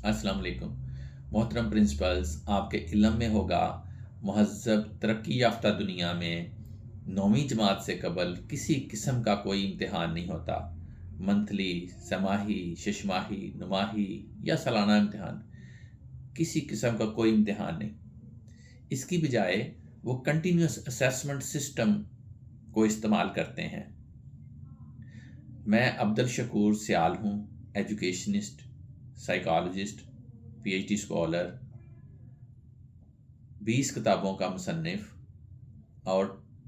अस्सलाम वालेकुम। मोहतरम प्रिंसिपल्स, आपके इल्म में होगा महज़्ज़ब तरक्की याफ्ता दुनिया में 9वीं जमात से कबल किसी किस्म का कोई इम्तिहान नहीं होता। मंथली, छमाही, शशमाही, नुमाही या सालाना इम्तिहान, किसी किस्म का कोई इम्तिहान नहीं। इसकी बजाय वो कंटिन्यूअस असेसमेंट सिस्टम को इस्तेमाल करते हैं। मैं अब्दुल शकूर सियाल हूँ, एजुकेशनिस्ट, साइकोलॉजिस्ट, पीएचडी स्कॉलर, 20 किताबों का मुसन्निफ और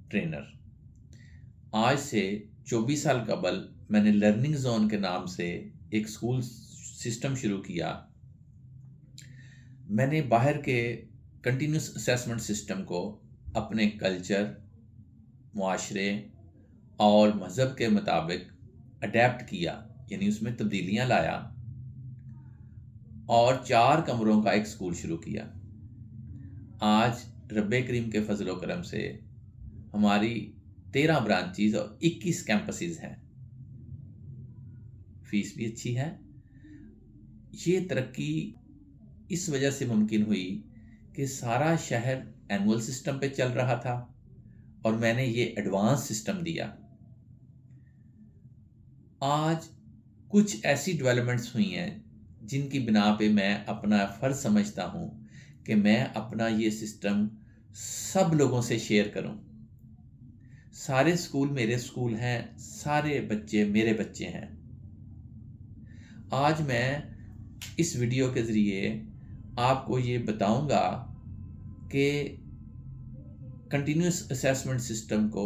ट्रेनर। आज से 24 साल कबल मैंने लर्निंग जोन के नाम से एक स्कूल सिस्टम शुरू किया। मैंने बाहर के कंटिन्यूस असेसमेंट सिस्टम को अपने कल्चर, मुआशरे और मज़हब के मुताबिक अडेप्ट किया, यानी उसमें तब्दीलियां लाया और 4 कमरों का एक स्कूल शुरू किया। आज रब्बे करीम के फजलो करम से हमारी 13 ब्रांचेज और 21 कैंपसेस हैं। फीस भी अच्छी है। ये तरक्की इस वजह से मुमकिन हुई कि सारा शहर एनुअल सिस्टम पे चल रहा था और मैंने ये एडवांस सिस्टम दिया। आज कुछ ऐसी डेवलपमेंट्स हुई हैं जिनकी बिना पे मैं अपना फ़र्ज समझता हूँ कि मैं अपना ये सिस्टम सब लोगों से शेयर करूँ। सारे स्कूल मेरे स्कूल हैं, सारे बच्चे मेरे बच्चे हैं। आज मैं इस वीडियो के ज़रिए आपको ये बताऊंगा कि कंटिन्यूस असेसमेंट सिस्टम को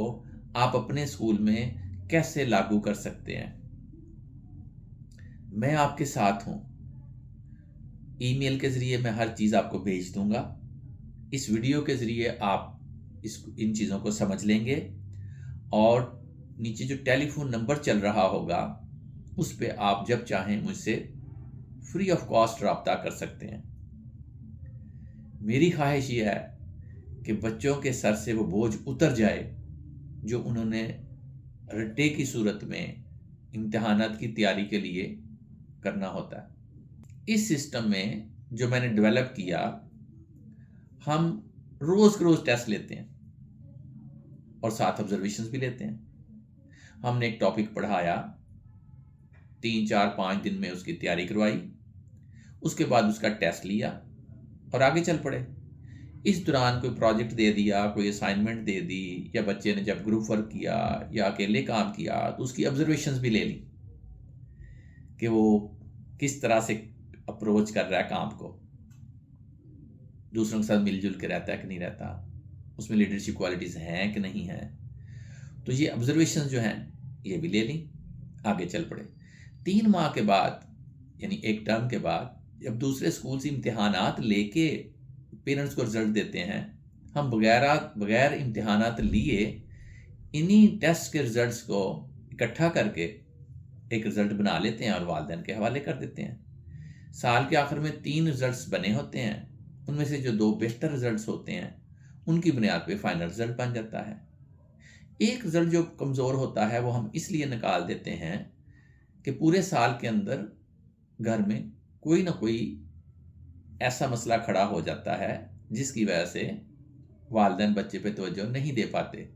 आप अपने स्कूल में कैसे लागू कर सकते हैं। मैं आपके साथ हूँ। ईमेल के ज़रिए मैं हर चीज़ आपको भेज दूंगा। इस वीडियो के ज़रिए आप इन चीज़ों को समझ लेंगे और नीचे जो टेलीफोन नंबर चल रहा होगा उस पर आप जब चाहें मुझसे फ्री ऑफ कॉस्ट रब्ता कर सकते हैं। मेरी ख्वाहिश ये है कि बच्चों के सर से वो बोझ उतर जाए जो उन्होंने रट्टे की सूरत में इम्तिहानात की तैयारी के लिए करना होता है। इस सिस्टम में जो मैंने डेवलप किया, हम रोज़ के रोज़ टेस्ट लेते हैं और साथ ऑब्जर्वेशंस भी लेते हैं। हमने एक टॉपिक पढ़ाया, 3 4 5 दिन में उसकी तैयारी करवाई, उसके बाद उसका टेस्ट लिया और आगे चल पड़े। इस दौरान कोई प्रोजेक्ट दे दिया, कोई असाइनमेंट दे दी, या बच्चे ने जब ग्रुप वर्क किया या अकेले काम किया तो उसकी ऑब्जर्वेशंस भी ले ली कि वो किस तरह से अप्रोच कर रहा है काम को, दूसरों के साथ मिलजुल के रहता है कि नहीं रहता, उसमें लीडरशिप क्वालिटीज़ हैं कि नहीं हैं। तो ये ऑब्जर्वेशंस जो हैं ये भी ले ली, आगे चल पड़े। 3 माह के बाद, यानी एक टर्म के बाद, जब दूसरे स्कूल से इम्तिहानात लेके पेरेंट्स को रिजल्ट देते हैं, हम बगैर इम्तिहानात लिए इन्हीं टेस्ट के रिजल्ट्स को इकट्ठा करके एक रिजल्ट बना लेते हैं और वालिदैन के हवाले कर देते हैं। साल के आखिर में 3 रिजल्ट्स बने होते हैं, उनमें से जो 2 बेहतर रिजल्ट्स होते हैं उनकी बुनियाद पे फाइनल रिजल्ट बन जाता है। एक रिजल्ट जो कमज़ोर होता है वो हम इसलिए निकाल देते हैं कि पूरे साल के अंदर घर में कोई ना कोई ऐसा मसला खड़ा हो जाता है जिसकी वजह से वालिदैन बच्चे पे तवज्जो नहीं दे पाते।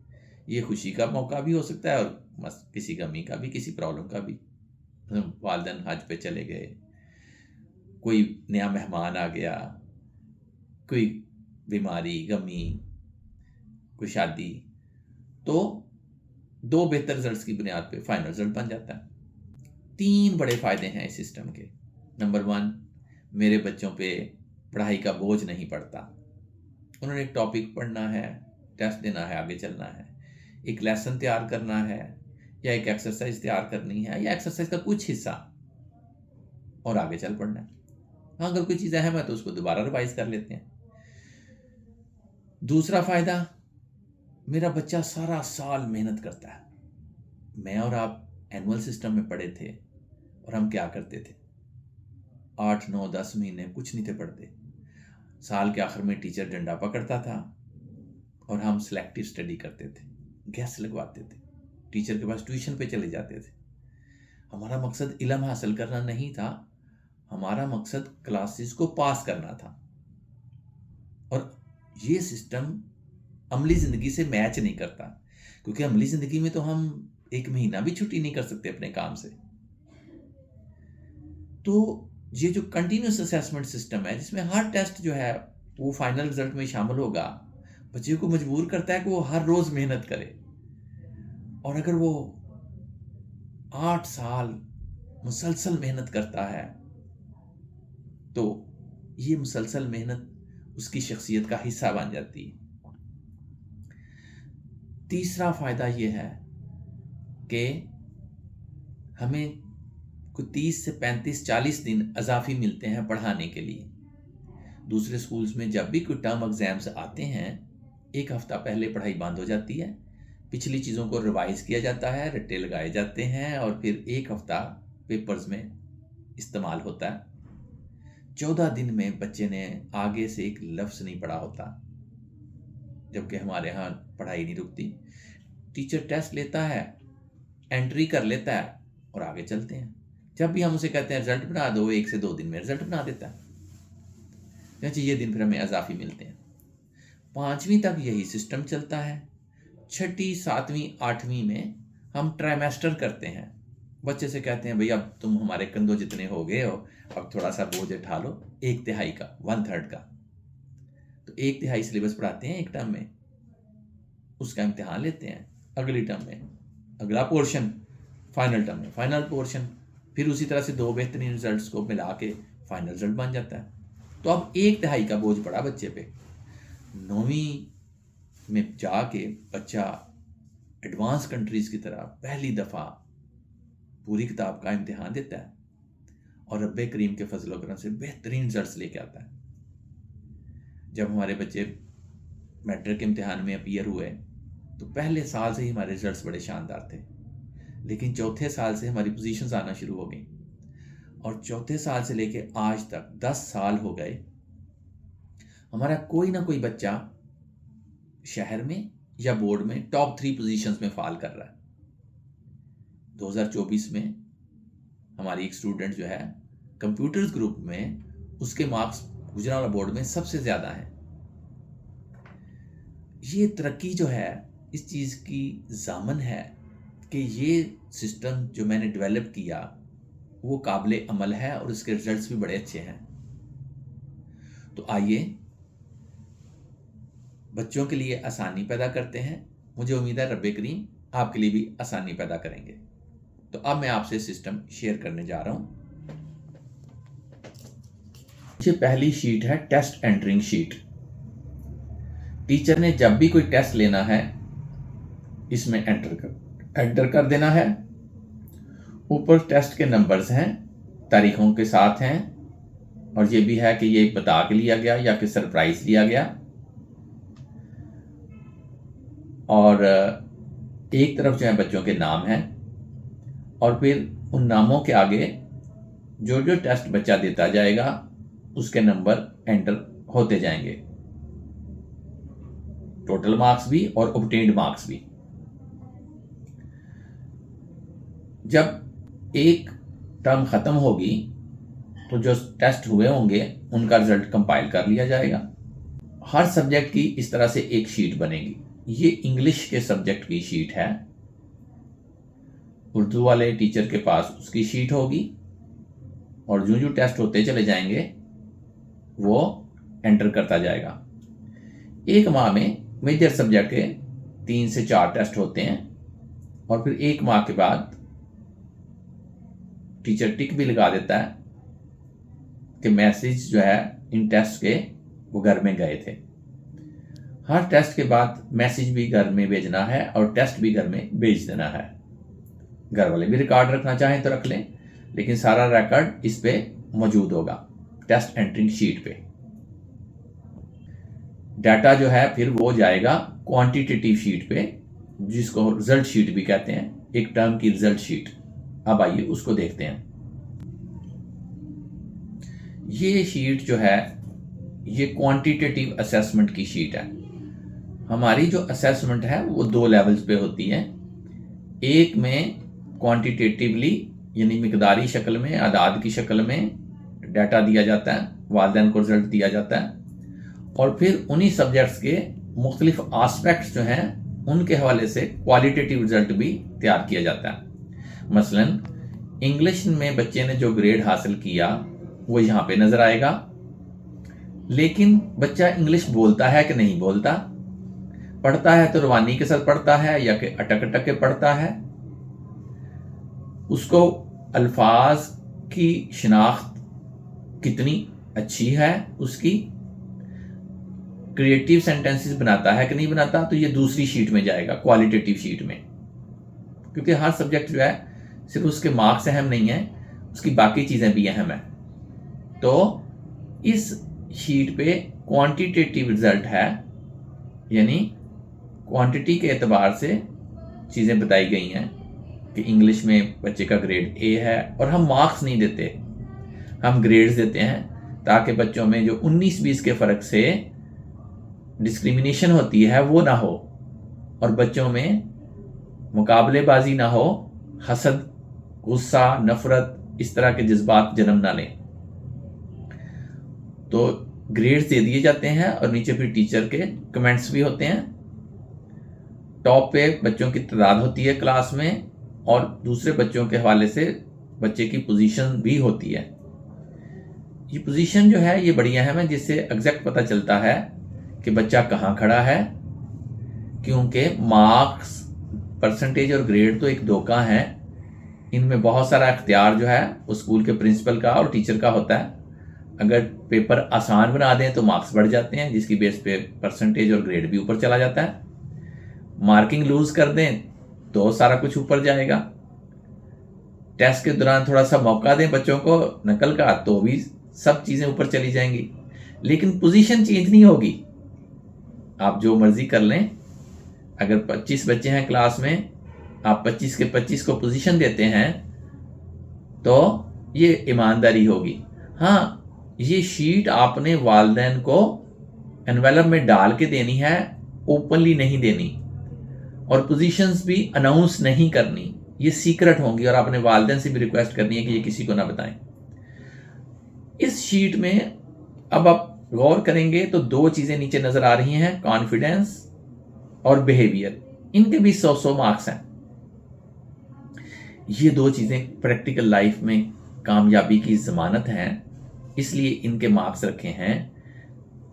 ये खुशी का मौका भी हो सकता है और किसी गमी का भी, किसी प्रॉब्लम का भी। वालिदैन हज पे चले गए, कोई नया मेहमान आ गया, कोई बीमारी, गमी, कोई शादी, तो 2 बेहतर रिजल्ट्स की बुनियाद पे फाइनल रिजल्ट बन जाता है। 3 बड़े फ़ायदे हैं इस सिस्टम के। नंबर 1, मेरे बच्चों पे पढ़ाई का बोझ नहीं पड़ता। उन्होंने एक टॉपिक पढ़ना है, टेस्ट देना है, आगे चलना है, एक लेसन तैयार करना है या एक एक्सरसाइज तैयार करनी है या एक्सरसाइज का कुछ हिस्सा, और आगे चल पड़ना है। हाँ, अगर कोई चीज़ अहम है तो उसको दोबारा रिवाइज कर लेते हैं। दूसरा फ़ायदा, मेरा बच्चा सारा साल मेहनत करता है। मैं और आप एनुअल सिस्टम में पढ़े थे और हम क्या करते थे, 8 9 10 महीने कुछ नहीं थे पढ़ते। साल के आखिर में टीचर डंडा पकड़ता था और हम सिलेक्टिव स्टडी करते थे, गैस लगवाते थे, टीचर के पास ट्यूशन पे चले जाते थे। हमारा मकसद इल्म हासिल करना नहीं था, हमारा मकसद क्लासेस को पास करना था। और ये सिस्टम अमली ज़िंदगी से मैच नहीं करता, क्योंकि अमली ज़िंदगी में तो हम 1 महीना भी छुट्टी नहीं कर सकते अपने काम से। तो ये जो कंटिन्यूस असेसमेंट सिस्टम है, जिसमें हर टेस्ट जो है वो फाइनल रिजल्ट में शामिल होगा, बच्चे को मजबूर करता है कि वो हर रोज़ मेहनत करे। और अगर वो 8 साल मुसलसल मेहनत करता है, तो ये मुसलसल मेहनत उसकी शख्सियत का हिस्सा बन जाती है। तीसरा फ़ायदा ये है कि हमें कुछ 30 से 35-40 दिन अज़ाफ़ी मिलते हैं पढ़ाने के लिए। दूसरे स्कूल्स में जब भी कोई टर्म एग्ज़ाम्स आते हैं, 1 हफ़्ता पहले पढ़ाई बंद हो जाती है, पिछली चीज़ों को रिवाइज़ किया जाता है, रट्टे लगाए जाते हैं और फिर 1 हफ़्ता पेपर्स में इस्तेमाल होता है। 14 दिन में बच्चे ने आगे से एक लफ्ज़ नहीं पढ़ा होता, जबकि हमारे यहाँ पढ़ाई नहीं रुकती। टीचर टेस्ट लेता है, एंट्री कर लेता है और आगे चलते हैं। जब भी हम उसे कहते हैं रिजल्ट बना दो, 1 से 2 दिन में रिजल्ट बना देता है। ये दिन फिर हमें अज़ाफ़ी मिलते हैं। 5वीं तक यही सिस्टम चलता है। 6ठी, 7वीं, 8वीं में हम ट्राइमेस्टर करते हैं। बच्चे से कहते हैं भैया अब तुम हमारे कंधों जितने हो गए हो, अब थोड़ा सा बोझ उठा लो, 1/3 का, 1/3 का। तो 1/3 सिलेबस पढ़ाते हैं एक टर्म में, उसका इम्तिहान लेते हैं। अगली टर्म में अगला पोर्शन, फाइनल टर्म में फाइनल पोर्शन, फिर उसी तरह से 2 बेहतरीन रिजल्ट्स को मिला के फाइनल रिजल्ट बन जाता है। तो अब 1/3 का बोझ पड़ा बच्चे पे। 9वीं में जाके बच्चा एडवांस कंट्रीज़ की तरह पहली दफ़ा पूरी किताब का इम्तिहान देता है और रब्बे करीम के फजल व करम से बेहतरीन रिजल्ट्स लेके आता है। जब हमारे बच्चे मैट्रिक के इम्तिहान में अपीयर हुए, तो पहले साल से ही हमारे रिजल्ट्स बड़े शानदार थे, लेकिन चौथे साल से हमारी पोजीशंस आना शुरू हो गई और चौथे साल से लेके आज तक 10 साल हो गए, हमारा कोई ना कोई बच्चा शहर में या बोर्ड में टॉप 3 पोजीशंस में फॉल कर रहा है। 2024 में हमारी एक स्टूडेंट जो है कंप्यूटर्स ग्रुप में, उसके मार्क्स गुजरांवाला बोर्ड में सबसे ज़्यादा हैं। ये तरक्की जो है, इस चीज़ की ज़ामन है कि ये सिस्टम जो मैंने डेवलप किया वो काबिल अमल है और उसके रिजल्ट्स भी बड़े अच्छे हैं। तो आइए बच्चों के लिए आसानी पैदा करते हैं। मुझे उम्मीद है रब्बे करीम आपके लिए भी आसानी पैदा करेंगे। तो अब मैं आपसे सिस्टम शेयर करने जा रहा हूँ। ये पहली शीट है टेस्ट एंटरिंग शीट। टीचर ने जब भी कोई टेस्ट लेना है, इसमें एंटर कर देना है। ऊपर टेस्ट के नंबर्स हैं, तारीखों के साथ हैं, और ये भी है कि ये बता के लिया गया या कि सरप्राइज लिया गया। और एक तरफ जो है बच्चों के नाम हैं, और फिर उन नामों के आगे जो जो टेस्ट बच्चा देता जाएगा उसके नंबर एंटर होते जाएंगे, टोटल मार्क्स भी और ऑब्टेन्ड मार्क्स भी। जब एक टर्म ख़त्म होगी तो जो टेस्ट हुए होंगे उनका रिजल्ट कंपाइल कर लिया जाएगा। हर सब्जेक्ट की इस तरह से एक शीट बनेगी। ये इंग्लिश के सब्जेक्ट की शीट है। उर्दू वाले टीचर के पास उसकी शीट होगी, और जो जो टेस्ट होते चले जाएंगे वो एंटर करता जाएगा। एक माह में मेजर सब्जेक्ट के 3 से 4 टेस्ट होते हैं, और फिर 1 माह के बाद टीचर टिक भी लगा देता है कि मैसेज जो है इन टेस्ट के वो घर में गए थे। हर टेस्ट के बाद मैसेज भी घर में भेजना है और टेस्ट भी घर में भेज देना है। घर वाले भी रिकॉर्ड रखना चाहें तो रख लें, लेकिन सारा रिकॉर्ड इस पे मौजूद होगा, टेस्ट एंट्रिंग शीट पे। डाटा जो है फिर वो जाएगा क्वांटिटेटिव शीट पे, जिसको रिजल्ट शीट भी कहते हैं, एक टर्म की रिजल्ट शीट। अब आइए उसको देखते हैं। ये शीट जो है ये क्वांटिटेटिव असेसमेंट की शीट है। हमारी जो असेसमेंट है वो 2 लेवल्स पे होती है। एक में क्वांटिटेटिवली यानी मिकदारी शक्ल में, आदाद की शक्ल में डाटा दिया जाता है, वालिदैन को रिजल्ट दिया जाता है, और फिर उन्हीं सब्जेक्ट्स के मुख्तलिफ आस्पेक्ट्स जो हैं उनके हवाले से क्वालिटेटिव रिजल्ट भी तैयार किया जाता है। मसलन इंग्लिश में बच्चे ने जो ग्रेड हासिल किया वो यहाँ पे नज़र आएगा, लेकिन बच्चा इंग्लिश बोलता है कि नहीं बोलता, पढ़ता है तो रवानी के साथ पढ़ता है या कि अटक अटक के पढ़ता है, उसको अल्फाज की शिनाख्त कितनी अच्छी है, उसकी क्रिएटिव सेंटेंसेस बनाता है कि नहीं बनाता, तो ये दूसरी शीट में जाएगा, क्वालिटेटिव शीट में। क्योंकि हर सब्जेक्ट जो है सिर्फ उसके मार्क्स अहम नहीं है, उसकी बाकी चीज़ें भी अहम है। तो इस शीट पे क्वांटिटेटिव रिजल्ट है, यानी क्वांटिटी के एतबार से चीज़ें बताई गई हैं कि इंग्लिश में बच्चे का ग्रेड ए है, और हम मार्क्स नहीं देते, हम ग्रेड्स देते हैं ताकि बच्चों में जो 19-20 के फ़र्क से डिस्क्रिमिनेशन होती है वो ना हो, और बच्चों में मुकाबलेबाजी ना हो, हसद, गुस्सा, नफरत, इस तरह के जज्बात जन्म ना लें। तो ग्रेड्स दे दिए जाते हैं और नीचे फिर टीचर के कमेंट्स भी होते हैं। टॉप पे बच्चों की तादाद होती है क्लास में, और दूसरे बच्चों के हवाले से बच्चे की पोजीशन भी होती है। ये पोजीशन जो है ये बड़ी अहम है, जिससे एग्जैक्ट पता चलता है कि बच्चा कहाँ खड़ा है, क्योंकि मार्क्स, परसेंटेज और ग्रेड तो एक धोखा है, इनमें बहुत सारा इख्तियार जो है वो स्कूल के प्रिंसिपल का और टीचर का होता है। अगर पेपर आसान बना दें तो मार्क्स बढ़ जाते हैं, जिसकी बेस पे परसेंटेज और ग्रेड भी ऊपर चला जाता है। मार्किंग लूज कर दें तो सारा कुछ ऊपर जाएगा। टेस्ट के दौरान थोड़ा सा मौका दें बच्चों को नकल का, तो भी सब चीज़ें ऊपर चली जाएंगी। लेकिन पोजीशन चेंज नहीं होगी, आप जो मर्जी कर लें। अगर 25 बच्चे हैं क्लास में, आप 25 के 25 को पोजीशन देते हैं तो ये ईमानदारी होगी। हाँ, ये शीट आपने वालिदैन को एनवेलप में डाल के देनी है, ओपनली नहीं देनी, और पोजीशंस भी अनाउंस नहीं करनी, ये सीक्रेट होंगी, और आपने वालिदैन से भी रिक्वेस्ट करनी है कि ये किसी को ना बताएं। इस शीट में अब आप गौर करेंगे तो 2 चीज़ें नीचे नज़र आ रही हैं, कॉन्फिडेंस और बिहेवियर। इनके भी 100-100 मार्क्स हैं। ये 2 चीज़ें प्रैक्टिकल लाइफ में कामयाबी की ज़मानत हैं, इसलिए इनके मार्क्स रखे हैं,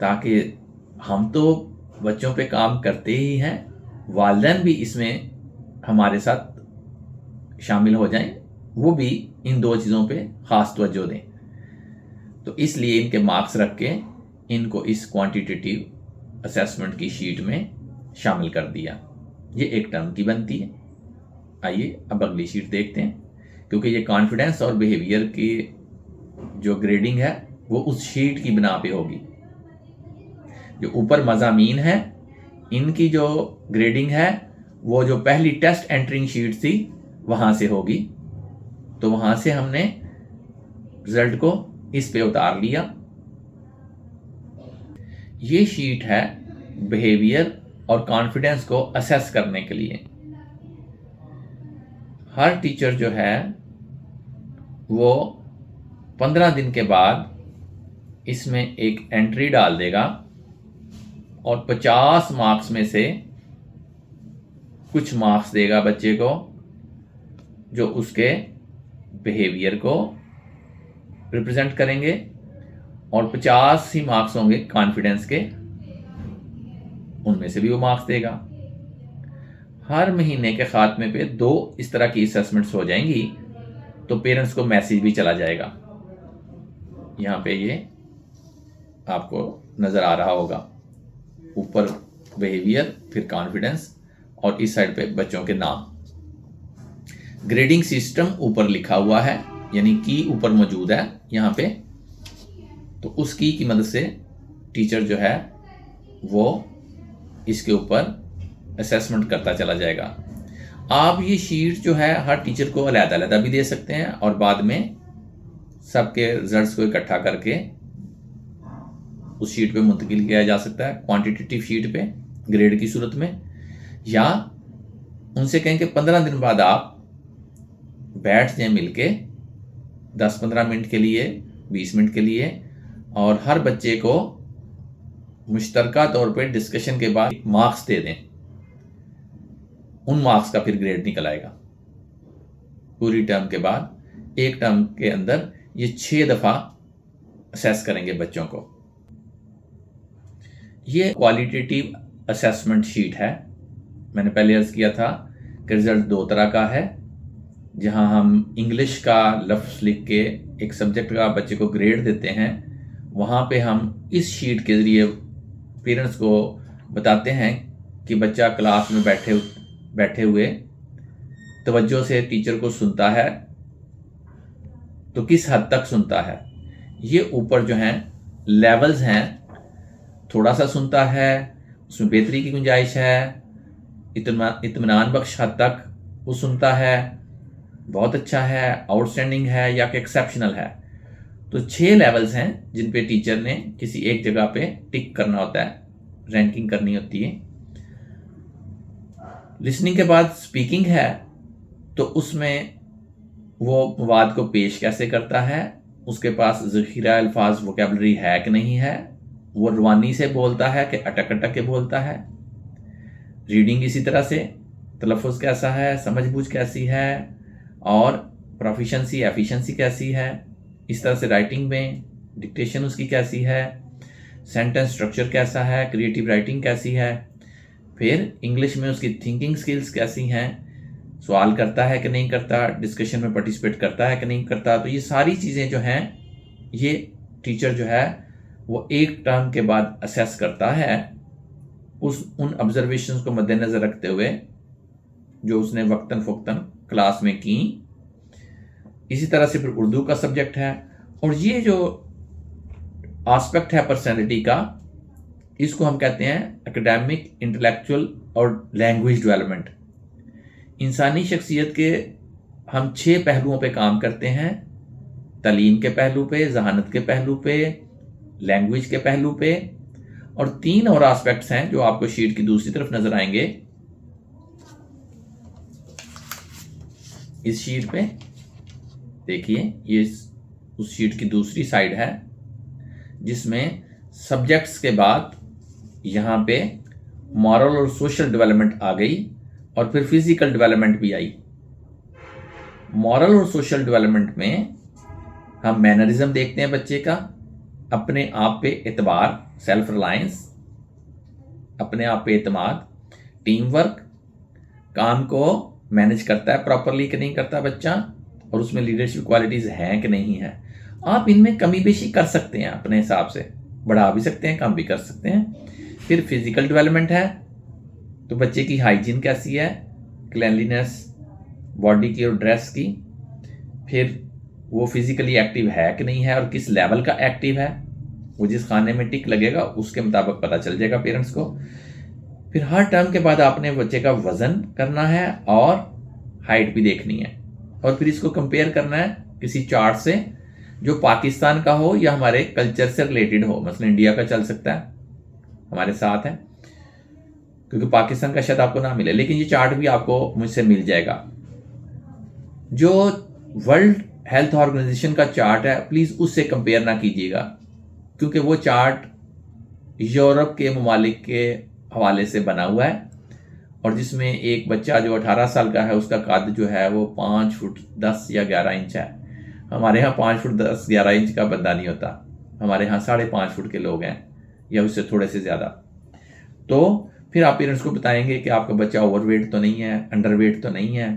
ताकि हम तो बच्चों पे काम करते ही हैं, वालिदैन भी इसमें हमारे साथ शामिल हो जाएं, वो भी इन 2 चीज़ों पे ख़ास तवज्जो दें। तो इसलिए इनके मार्क्स रख के इनको इस क्वांटिटेटिव असेसमेंट की शीट में शामिल कर दिया। ये एक टर्म की बनती है। आइए अब अगली शीट देखते हैं, क्योंकि ये कॉन्फिडेंस और बिहेवियर की जो ग्रेडिंग है वो उस शीट की बिना पे होगी। जो ऊपर मज़ामीन है, इनकी जो ग्रेडिंग है वो जो पहली टेस्ट एंट्रिंग शीट थी वहाँ से होगी। तो वहाँ से हमने रिजल्ट को इस पे उतार लिया। ये शीट है बिहेवियर और कॉन्फिडेंस को असेस करने के लिए। हर टीचर जो है वो 15 दिन के बाद इसमें एक एंट्री डाल देगा, और 50 मार्क्स में से कुछ मार्क्स देगा बच्चे को जो उसके बिहेवियर को रिप्रेजेंट करेंगे, और 50 ही मार्क्स होंगे कॉन्फिडेंस के, उनमें से भी वो मार्क्स देगा। हर महीने के खात्मे पे 2 इस तरह की असेसमेंट्स हो जाएंगी, तो पेरेंट्स को मैसेज भी चला जाएगा। यहाँ पे ये आपको नज़र आ रहा होगा, ऊपर बिहेवियर, फिर कॉन्फिडेंस, और इस साइड पे बच्चों के नाम। ग्रेडिंग सिस्टम ऊपर लिखा हुआ है, यानी की ऊपर मौजूद है यहाँ पे, तो उस की मदद से टीचर जो है वो इसके ऊपर असेसमेंट करता चला जाएगा। आप ये शीट जो है हर टीचर को अलग-अलग भी दे सकते हैं, और बाद में सबके रिजल्ट्स को इकट्ठा करके उस शीट पे मुंतकिल किया जा सकता है, क्वांटिटेटिव शीट पे ग्रेड की सूरत में। या उनसे कहें कि 15 दिन बाद आप बैठ जाएं मिलके 10-15 मिनट के लिए, 20 मिनट के लिए, और हर बच्चे को मुश्तरका तौर पे डिस्कशन के बाद मार्क्स दे दें। उन मार्क्स का फिर ग्रेड निकल आएगा पूरी टर्म के बाद। एक टर्म के अंदर ये 6 दफ़ा असेस करेंगे बच्चों को। ये क्वालिटेटिव असेसमेंट शीट है। मैंने पहले अर्ज किया था कि रिजल्ट 2 तरह का है, जहां हम इंग्लिश का लफ्ज़ लिख के एक सब्जेक्ट का बच्चे को ग्रेड देते हैं। वहां पे हम इस शीट के ज़रिए पेरेंट्स को बताते हैं कि बच्चा क्लास में बैठे हुए तवज्जो से टीचर को सुनता है तो किस हद तक सुनता है। ये ऊपर जो हैं लेवल्स हैं, थोड़ा सा सुनता है, उसमें बेहतरी की गुंजाइश है, इत्मीनान बख्श हद तक वो सुनता है, बहुत अच्छा है, आउटस्टैंडिंग है, या कि एक्सेप्शनल है। तो 6 लेवल्स हैं जिन पे टीचर ने किसी एक जगह पे टिक करना होता है, रैंकिंग करनी होती है। लिसनिंग के बाद स्पीकिंग है, तो उसमें वो मवाद को पेश कैसे करता है, उसके पास ज़ख़ीरा अल्फाज वोकेबलरी है कि नहीं है, वो रवानी से बोलता है कि अटक अटक के बोलता है। रीडिंग इसी तरह से, तलफ़ुज़ कैसा है, समझ-बूझ कैसी है, और प्रोफिशेंसी एफिशिएंसी कैसी है। इस तरह से राइटिंग में डिक्टेशन उसकी कैसी है, सेंटेंस स्ट्रक्चर कैसा है, क्रिएटिव राइटिंग कैसी है, फिर इंग्लिश में उसकी थिंकिंग स्किल्स कैसी हैं, सवाल करता है कि नहीं करता, डिस्कशन में पार्टिसिपेट करता है कि नहीं करता। तो ये सारी चीज़ें जो हैं ये टीचर जो है वो एक टर्म के बाद असेस करता है, उन ऑब्जर्वेशंस को मद्देनज़र रखते हुए जो उसने वक्तन फ़ौक्तन क्लास में की। इसी तरह से फिर उर्दू का सब्जेक्ट है, और ये जो आस्पेक्ट है पर्सनैलिटी का, इसको हम कहते हैं एकेडमिक, इंटेलेक्चुअल और लैंग्वेज डेवलपमेंट। इंसानी शख्सियत के हम 6 पहलुओं पे काम करते हैं, तालीम के पहलू पे, जहानत के पहलू पे, लैंग्वेज के पहलू पे, और 3 और आस्पेक्ट्स हैं जो आपको शीट की दूसरी तरफ नजर आएंगे। इस शीट पे देखिए, ये उस शीट की दूसरी साइड है जिसमें सब्जेक्ट्स के बाद यहाँ पे मॉरल और सोशल डेवलपमेंट आ गई, और फिर फिजिकल डेवलपमेंट भी आई। मॉरल और सोशल डेवलपमेंट में हम मैनरिज्म देखते हैं बच्चे का, अपने आप पे एतबार, सेल्फ रिलायंस, अपने आप पे एतमाद, टीम वर्क, काम को मैनेज करता है प्रॉपरली कि नहीं करता बच्चा, और उसमें लीडरशिप क्वालिटीज़ हैं कि नहीं है। आप इनमें कमी बेशी कर सकते हैं, अपने हिसाब से बढ़ा भी सकते हैं, कम भी कर सकते हैं। फिर फिजिकल डेवलपमेंट है, तो बच्चे की हाइजीन कैसी है, क्लैनलीनेस बॉडी की और ड्रेस की, फिर वो फिजिकली एक्टिव है कि नहीं है और किस लेवल का एक्टिव है, वो जिस खाने में टिक लगेगा उसके मुताबिक पता चल जाएगा पेरेंट्स को। फिर हर टर्म के बाद आपने बच्चे का वज़न करना है और हाइट भी देखनी है, और फिर इसको कंपेयर करना है किसी चार्ट से जो पाकिस्तान का हो या हमारे कल्चर से रिलेटेड हो। मसलन इंडिया का चल सकता है, हमारे साथ है, क्योंकि पाकिस्तान का शायद आपको ना मिले, लेकिन ये चार्ट भी आपको मुझसे मिल जाएगा। जो वर्ल्ड हेल्थ ऑर्गेनाइजेशन का चार्ट है, प्लीज़ उससे कंपेयर ना कीजिएगा, क्योंकि वो चार्ट यूरोप के ममालिक के हवाले से बना हुआ है, और जिसमें एक बच्चा जो 18 साल का है उसका कद जो है वो 5 फुट 10 या 11 इंच है। हमारे यहाँ 5 फुट 10 11 इंच का बंदा नहीं होता, हमारे यहाँ 5.5 फुट के लोग हैं या उससे थोड़े से ज़्यादा। तो फिर आप पेरेंट्स को बताएंगे कि आपका बच्चा ओवरवेट तो नहीं है, अंडरवेट तो नहीं है।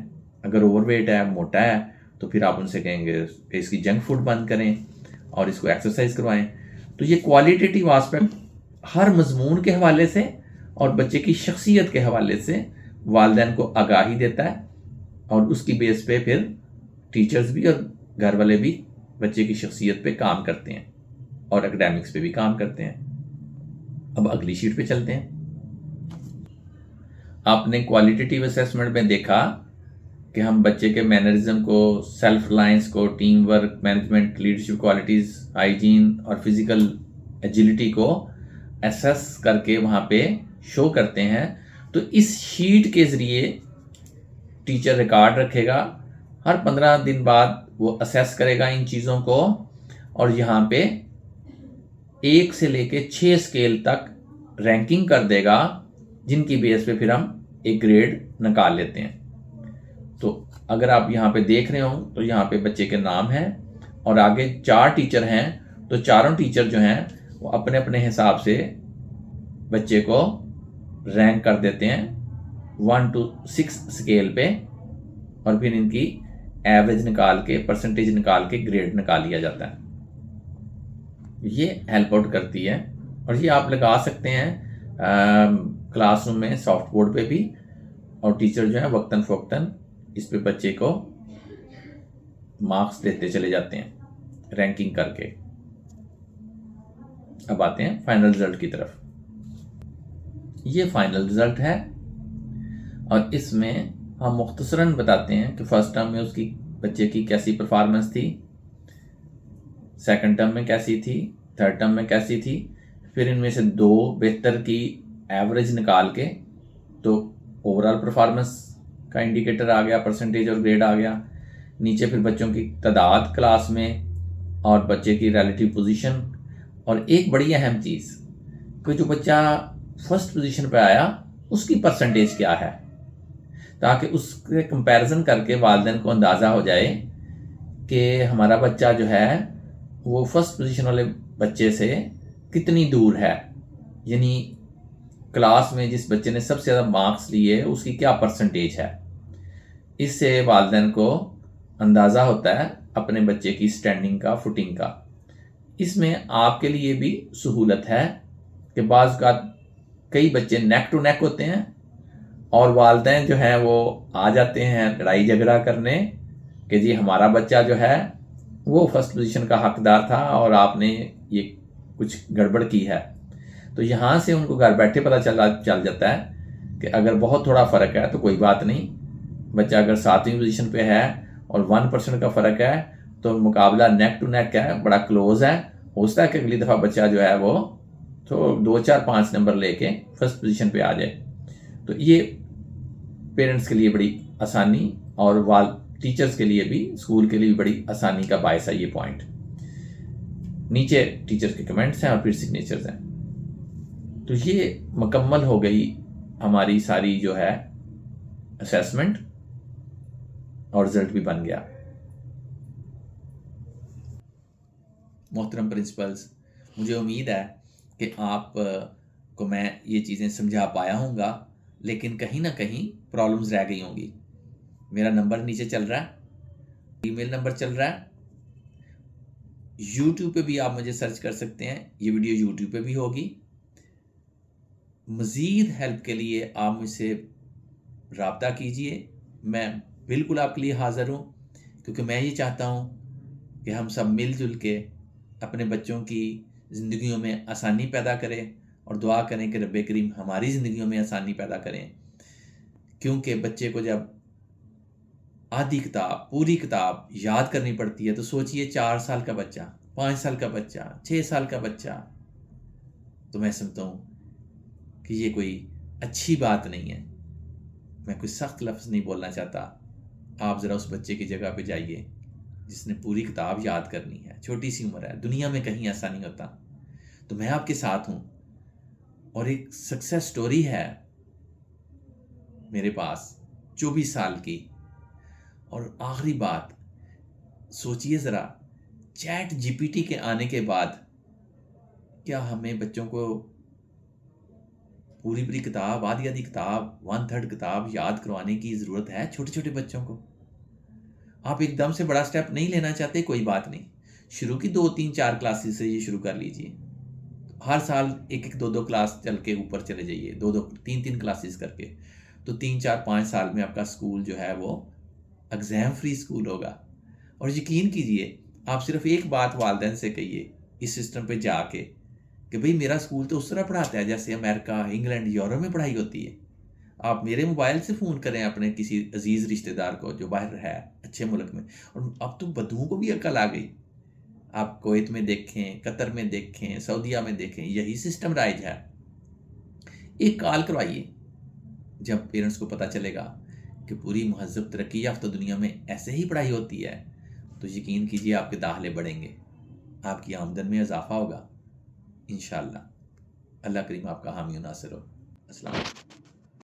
अगर ओवरवेट है, मोटा है, तो फिर आप उनसे कहेंगे कि इसकी जंक फूड बंद करें और इसको एक्सरसाइज करवाएं। तो ये क्वालिटेटिव आस्पेक्ट हर मजमून के हवाले से और बच्चे की शख्सियत के हवाले से वालिदैन को आगाही देता है, और उसकी बेस पे फिर टीचर्स भी और घर वाले भी बच्चे की शख्सियत पे काम करते हैं और एकेडमिक्स पे भी काम करते हैं। अब अगली शीट पे चलते हैं। आपने क्वालिटेटिव असेसमेंट में देखा कि हम बच्चे के मैनरिज्म को, सेल्फ रिलायंस को, team work, management, leadership qualities, hygiene और फिजिकल एजिलिटी को एसेस करके वहाँ पे शो करते हैं। तो इस शीट के ज़रिए टीचर रिकॉर्ड रखेगा, हर 15 दिन बाद वो असेस करेगा इन चीज़ों को, और यहाँ पे 1 से लेके 6 स्केल तक रैंकिंग कर देगा, जिनकी बेस पे फिर हम एक ग्रेड निकाल लेते हैं। तो अगर आप यहाँ पे देख रहे हो तो यहाँ पे बच्चे के नाम हैं और आगे 4 टीचर हैं, तो चारों टीचर जो हैं वो अपने अपने हिसाब से बच्चे को रैंक कर देते हैं 1 to 6 स्केल पे, और फिर इनकी एवरेज निकाल के, परसेंटेज निकाल के ग्रेड निकाल लिया जाता है। ये हेल्प आउट करती है और ये आप लगा सकते हैं क्लासरूम में सॉफ्ट बोर्ड पे भी, और टीचर जो है वक्तन फ़वक्तन इस पे बच्चे को मार्क्स देते चले जाते हैं रैंकिंग करके। अब आते हैं फाइनल रिजल्ट की तरफ। ये फाइनल रिजल्ट है और इसमें हम मुख्तसरन बताते हैं कि फर्स्ट टर्म में उसकी बच्चे की कैसी परफॉर्मेंस थी, सेकंड टर्म में कैसी थी, थर्ड टर्म में कैसी थी, फिर इनमें से 2 बेहतर की एवरेज निकाल के तो ओवरऑल परफॉर्मेंस का इंडिकेटर आ गया, परसेंटेज और ग्रेड आ गया। नीचे फिर बच्चों की तादाद क्लास में और बच्चे की रिलेटिव पोजीशन, और एक बड़ी अहम चीज़ कि जो बच्चा फर्स्ट पोजीशन पे आया उसकी परसेंटेज क्या है, ताकि उसके कंपैरिजन करके वालिदैन को अंदाज़ा हो जाए कि हमारा बच्चा जो है वो फर्स्ट पोजीशन वाले बच्चे से कितनी दूर है, यानी क्लास में जिस बच्चे ने सबसे ज़्यादा मार्क्स लिए उसकी क्या परसेंटेज है। इससे वालिदैन को अंदाज़ा होता है अपने बच्चे की स्टैंडिंग का, फुटिंग का। इसमें आपके लिए भी सहूलत है कि बाज़ का कई बच्चे नेक टू नेक होते हैं और वालिदैन जो हैं वो आ जाते हैं लड़ाई झगड़ा करने कि जी हमारा बच्चा जो है वो फर्स्ट पोजीशन का हकदार था और आपने ये कुछ गड़बड़ की है। तो यहाँ से उनको घर बैठे पता चल जाता है कि अगर बहुत थोड़ा फ़र्क है तो कोई बात नहीं, बच्चा अगर 7वीं पोजीशन पे है और 1% का फ़र्क है तो मुकाबला नेक टू नेक है, बड़ा क्लोज है। हो सकता है कि अगली दफ़ा बच्चा जो है वो तो 2, 4, 5 नंबर लेके फर्स्ट पोजीशन पे आ जाए। तो ये पेरेंट्स के लिए बड़ी आसानी और टीचर्स के लिए भी, स्कूल के लिए भी बड़ी आसानी का बायस है ये पॉइंट। नीचे टीचर्स के कमेंट्स हैं और फिर सिग्नेचर्स हैं। तो ये मुकम्मल हो गई हमारी सारी जो है असेसमेंट और रिजल्ट भी बन गया। मोहतरम प्रिंसिपल्स, मुझे उम्मीद है कि आप को मैं ये चीज़ें समझा पाया हूँगा, लेकिन कहीं ना कहीं प्रॉब्लम्स रह गई होंगी। मेरा नंबर नीचे चल रहा है, ईमेल नंबर चल रहा है, यूट्यूब पे भी आप मुझे सर्च कर सकते हैं, ये वीडियो यूट्यूब पे भी होगी। मज़ीद हेल्प के लिए आप मुझसे रब्ता कीजिए, मैं बिल्कुल आपके लिए हाज़िर हूँ, क्योंकि मैं ये चाहता हूँ कि हम सब मिलजुल के अपने बच्चों की ज़िंदगियों में आसानी पैदा करें और दुआ करें कि रब्बे करीम हमारी ज़िंदगियों में आसानी पैदा करें। क्योंकि बच्चे को जब आधी किताब, पूरी किताब याद करनी पड़ती है तो सोचिए 4 साल का बच्चा, 5 साल का बच्चा, 6 साल का बच्चा, तो मैं समझता हूँ कि ये कोई अच्छी बात नहीं है। मैं कोई सख्त लफ्ज़ नहीं बोलना चाहता। आप ज़रा उस बच्चे की जगह पे जाइए जिसने पूरी किताब याद करनी है, छोटी सी उम्र है, दुनिया में कहीं ऐसा नहीं होता। तो मैं आपके साथ हूँ और एक सक्सेस स्टोरी है मेरे पास 24 साल की। और आखिरी बात, सोचिए ज़रा, चैट जीपीटी के आने के बाद क्या हमें बच्चों को पूरी पूरी किताब, आधी आधी किताब, 1/3 किताब याद करवाने की ज़रूरत है छोटे छोटे बच्चों को? आप एकदम से बड़ा स्टेप नहीं लेना चाहते, कोई बात नहीं, शुरू की 2, 3, 4 क्लासेस से ये शुरू कर लीजिए। हर साल 1, 2, 2 क्लास चल के ऊपर चले जाइए, 2, 2, 3, 3 क्लासेस करके। तो 3, 4, 5 साल में आपका स्कूल जो है वो एग्ज़ाम फ्री स्कूल होगा। और यकीन कीजिए, आप सिर्फ एक बात वालिदैन से कहिए इस सिस्टम पे जाके कि भाई मेरा स्कूल तो उस तरह पढ़ाता है जैसे अमेरिका, इंग्लैंड, यूरोप में पढ़ाई होती है। आप मेरे मोबाइल से फ़ोन करें अपने किसी अजीज़ रिश्तेदार को जो बाहर है अच्छे मुल्क में, और अब तो बदुओं को भी अक्ल आ गई। आप कुवैत में देखें, कतर में देखें, सऊदीया में देखें, यही सिस्टम राइज है। एक कॉल करवाइए, जब पेरेंट्स को पता चलेगा कि पूरी महज़ब तरक्की याफ्ता दुनिया में ऐसे ही पढ़ाई होती है, तो यकीन कीजिए आपके दाखिले बढ़ेंगे। आपकी आमदन में इजाफा होगा इंशाअल्लाह। अल्लाह करीम आपका हामी और नासिर हो। अस्सलाम वालेकुम।